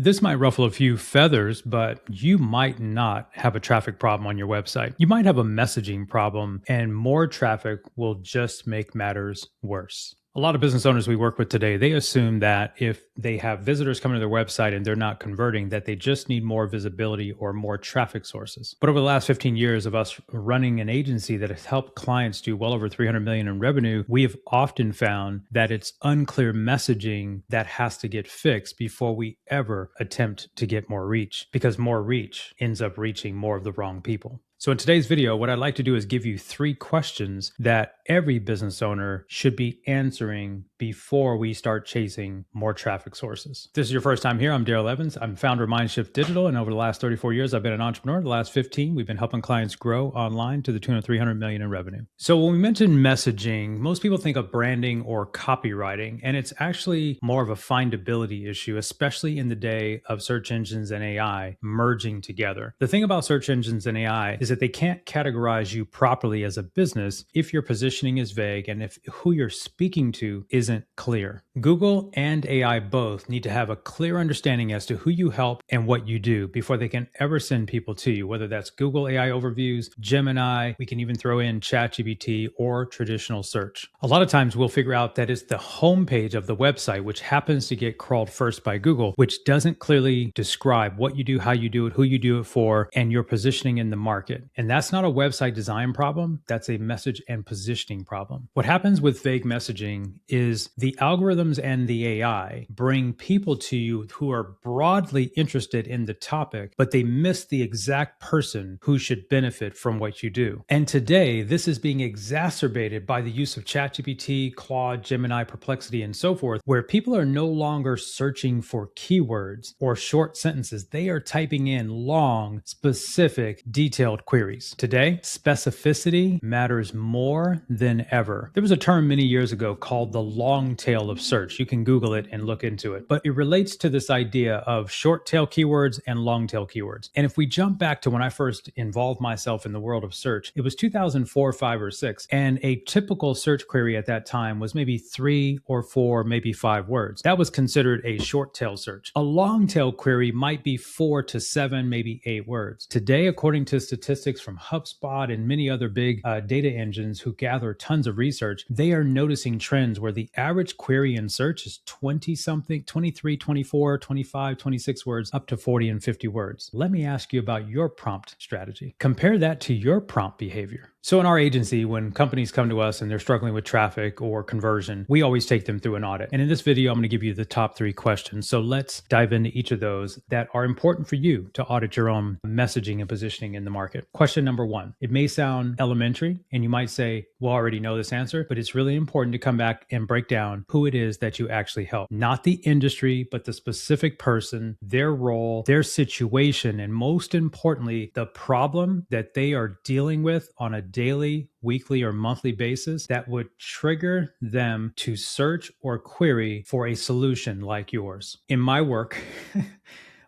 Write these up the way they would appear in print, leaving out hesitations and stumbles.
This might ruffle a few feathers, but you might not have a traffic problem on your website. You might have a messaging problem, and more traffic will just make matters worse. A lot of business owners we work with today, they assume that if they have visitors coming to their website and they're not converting, that they just need more visibility or more traffic sources. But over the last 15 years of us running an agency that has helped clients do well over 300 million in revenue, we have often found that it's unclear messaging that has to get fixed before we ever attempt to get more reach, because more reach ends up reaching more of the wrong people. So in today's video, what I'd like to do is give you 3 questions that every business owner should be answering before we start chasing more traffic sources. If this is your first time here, I'm Darrell Evans. I'm founder of MindShift Digital, and over the last 34 years, I've been an entrepreneur. The last 15, we've been helping clients grow online to the tune of 300 million in revenue. So when we mention messaging, most people think of branding or copywriting, and it's actually more of a findability issue, especially in the day of search engines and AI merging together. The thing about search engines and AI is that they can't categorize you properly as a business if your positioning is vague and if who you're speaking to isn't clear. Google and AI both need to have a clear understanding as to who you help and what you do before they can ever send people to you, whether that's Google AI overviews, Gemini, we can even throw in ChatGPT or traditional search. A lot of times we'll figure out that it's the homepage of the website, which happens to get crawled first by Google, which doesn't clearly describe what you do, how you do it, who you do it for, and your positioning in the market. And that's not a website design problem. That's a message and positioning problem. What happens with vague messaging is the algorithms and the AI bring people to you who are broadly interested in the topic, but they miss the exact person who should benefit from what you do. And today, this is being exacerbated by the use of ChatGPT, Claude, Gemini, Perplexity, and so forth, where people are no longer searching for keywords or short sentences. They are typing in long, specific, detailed queries. Today, specificity matters more than ever. There was a term many years ago called the long tail of search. You can Google it and look into it, but it relates to this idea of short tail keywords and long tail keywords. And if we jump back to when I first involved myself in the world of search, it was 2004, 5, or 6, and a typical search query at that time was maybe 3 or 4, maybe 5 words. That was considered a short tail search. A long tail query might be 4 to 7, maybe 8 words. Today, according to statistics from HubSpot and many other big data engines who gather tons of research, they are noticing trends where the average query in search is 20 something, 23, 24, 25, 26 words, up to 40 and 50 words. Let me ask you about your prompt strategy. Compare that to your prompt behavior. So in our agency, when companies come to us and they're struggling with traffic or conversion, we always take them through an audit. And in this video, I'm going to give you the top 3 questions. So let's dive into each of those that are important for you to audit your own messaging and positioning in the market. Question number 1. It may sound elementary and you might say, well, I already know this answer, but it's really important to come back and break down who it is that you actually help. Not the industry, but the specific person, their role, their situation, and most importantly, the problem that they are dealing with on a daily, weekly, or monthly basis that would trigger them to search or query for a solution like yours. In my work,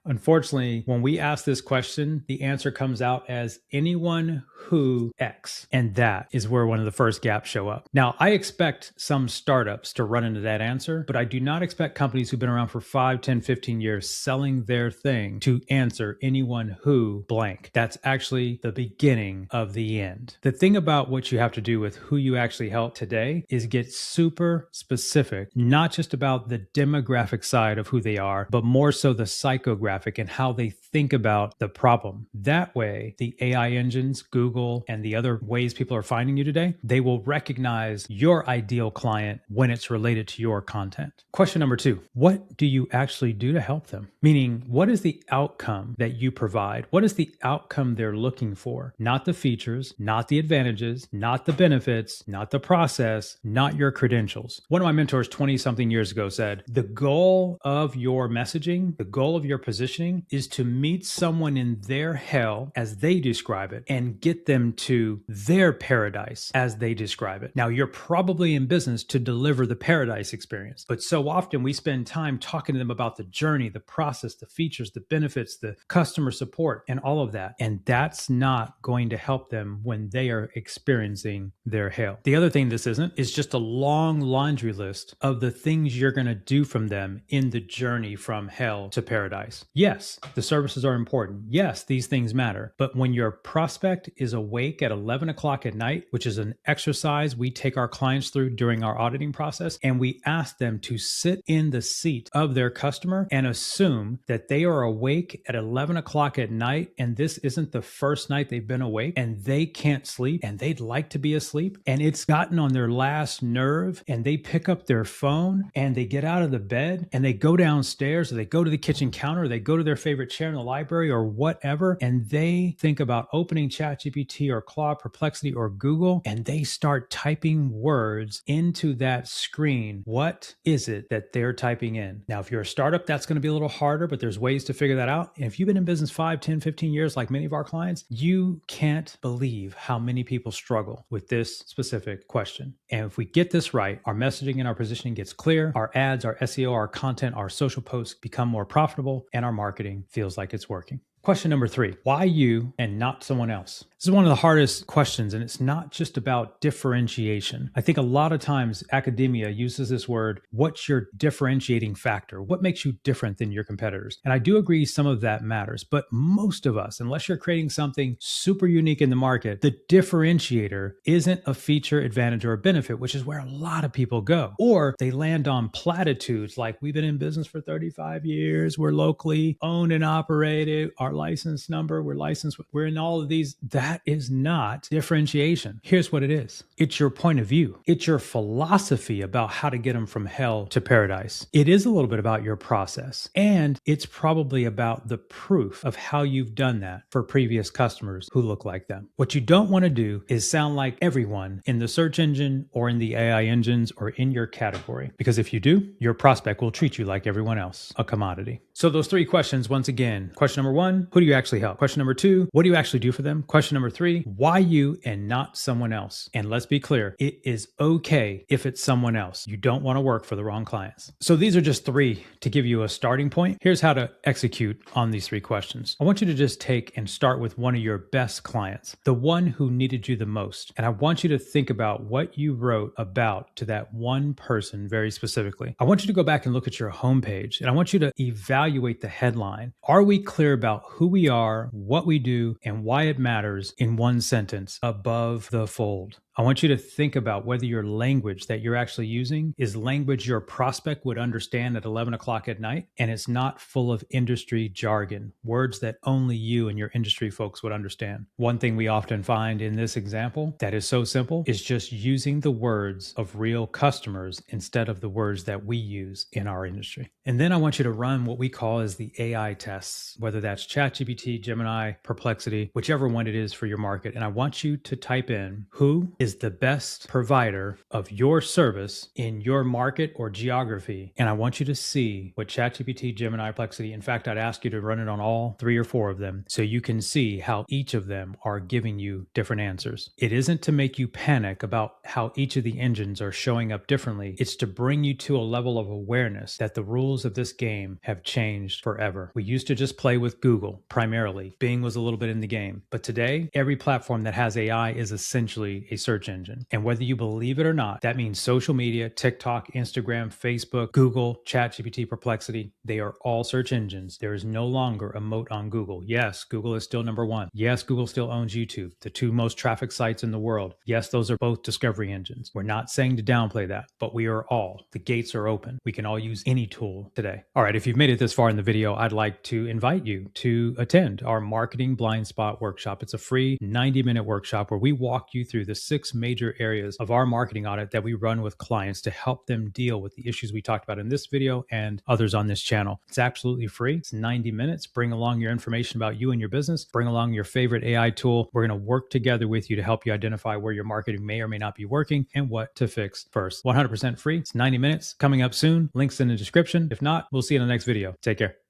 unfortunately, when we ask this question, the answer comes out as anyone who X. And that is where one of the first gaps show up. Now, I expect some startups to run into that answer, but I do not expect companies who've been around for 5, 10, 15 years selling their thing to answer anyone who blank. That's actually the beginning of the end. The thing about what you have to do with who you actually help today is get super specific, not just about the demographic side of who they are, but more so the psychographic and how they think about the problem. That way, the AI engines, Google, and the other ways people are finding you today, they will recognize your ideal client when it's related to your content. Question number 2, what do you actually do to help them? Meaning, what is the outcome that you provide? What is the outcome they're looking for? Not the features, not the advantages, not the benefits, not the process, not your credentials. One of my mentors 20 something years ago said, the goal of your messaging, the goal of your position positioning is to meet someone in their hell as they describe it and get them to their paradise as they describe it. Now, you're probably in business to deliver the paradise experience, but so often we spend time talking to them about the journey, the process, the features, the benefits, the customer support, and all of that. And that's not going to help them when they are experiencing their hell. The other thing this isn't is just a long laundry list of the things you're going to do from them in the journey from hell to paradise. Yes, the services are important. Yes, these things matter. But when your prospect is awake at 11 o'clock at night, which is an exercise we take our clients through during our auditing process, and we ask them to sit in the seat of their customer and assume that they are awake at 11 o'clock at night, and this isn't the first night they've been awake, and they can't sleep, and they'd like to be asleep, and it's gotten on their last nerve, and they pick up their phone, and they get out of the bed, and they go downstairs, or they go to the kitchen counter, or they go to their favorite chair in the library, or whatever, and they think about opening ChatGPT or Claude, Perplexity, or Google, and they start typing words into that screen. What is it that they're typing in? Now, if you're a startup, that's going to be a little harder, but there's ways to figure that out. And if you've been in business 5, 10, 15 years, like many of our clients, you can't believe how many people struggle with this specific question. And if we get this right, our messaging and our positioning gets clear, our ads, our SEO, our content, our social posts become more profitable, and our marketing feels like it's working. Question number 3, why you and not someone else? This is one of the hardest questions, and it's not just about differentiation. I think a lot of times academia uses this word, what's your differentiating factor? What makes you different than your competitors? And I do agree some of that matters, but most of us, unless you're creating something super unique in the market, the differentiator isn't a feature, advantage, or a benefit, which is where a lot of people go. Or they land on platitudes like, we've been in business for 35 years, we're locally owned and operated, our license number, we're licensed, we're in all of these. That is not differentiation. Here's what it is. It's your point of view. It's your philosophy about how to get them from hell to paradise. It is a little bit about your process, and it's probably about the proof of how you've done that for previous customers who look like them. What you don't want to do is sound like everyone in the search engine or in the AI engines or in your category, because if you do, your prospect will treat you like everyone else, a commodity. So those 3 questions, once again, question number 1, who do you actually help? Question number 2, what do you actually do for them? Question number 3, why you and not someone else? And let's be clear, it is okay if it's someone else. You don't want to work for the wrong clients. So these are just 3 to give you a starting point. Here's how to execute on these 3 questions. I want you to just take and start with one of your best clients, the one who needed you the most. And I want you to think about what you wrote about to that one person very specifically. I want you to go back and look at your homepage, and I want you to evaluate the headline. Are we clear about who we are, what we do, and why it matters in one sentence above the fold? I want you to think about whether your language that you're actually using is language your prospect would understand at 11 o'clock at night, and it's not full of industry jargon, words that only you and your industry folks would understand. One thing we often find in this example that is so simple is just using the words of real customers instead of the words that we use in our industry. And then I want you to run what we call as the AI tests, whether that's ChatGPT, Gemini, Perplexity, whichever one it is for your market. And I want you to type in who is the best provider of your service in your market or geography. And I want you to see what ChatGPT, Gemini, Perplexity, in fact, I'd ask you to run it on all 3 or 4 of them so you can see how each of them are giving you different answers. It isn't to make you panic about how each of the engines are showing up differently. It's to bring you to a level of awareness that the rules of this game have changed forever. We used to just play with Google primarily. Bing was a little bit in the game. But today, every platform that has AI is essentially a search engine. And whether you believe it or not, that means social media, TikTok, Instagram, Facebook, Google, ChatGPT, Perplexity, they are all search engines. There is no longer a moat on Google. Yes, Google is still number 1. Yes, Google still owns YouTube, the 2 most trafficked sites in the world. Yes, those are both discovery engines. We're not saying to downplay that, but we are all. The gates are open. We can all use any tool today. All right, if you've made it this far in the video, I'd like to invite you to attend our Marketing Blind Spot workshop. It's a free 90-minute workshop where we walk you through the 6 major areas of our marketing audit that we run with clients to help them deal with the issues we talked about in this video and others on this channel. It's absolutely free. It's 90 minutes. Bring along your information about you and your business. Bring along your favorite AI tool. We're going to work together with you to help you identify where your marketing may or may not be working and what to fix first. 100% free. It's 90 minutes. Coming up soon. Links in the description. If not, we'll see you in the next video. Take care.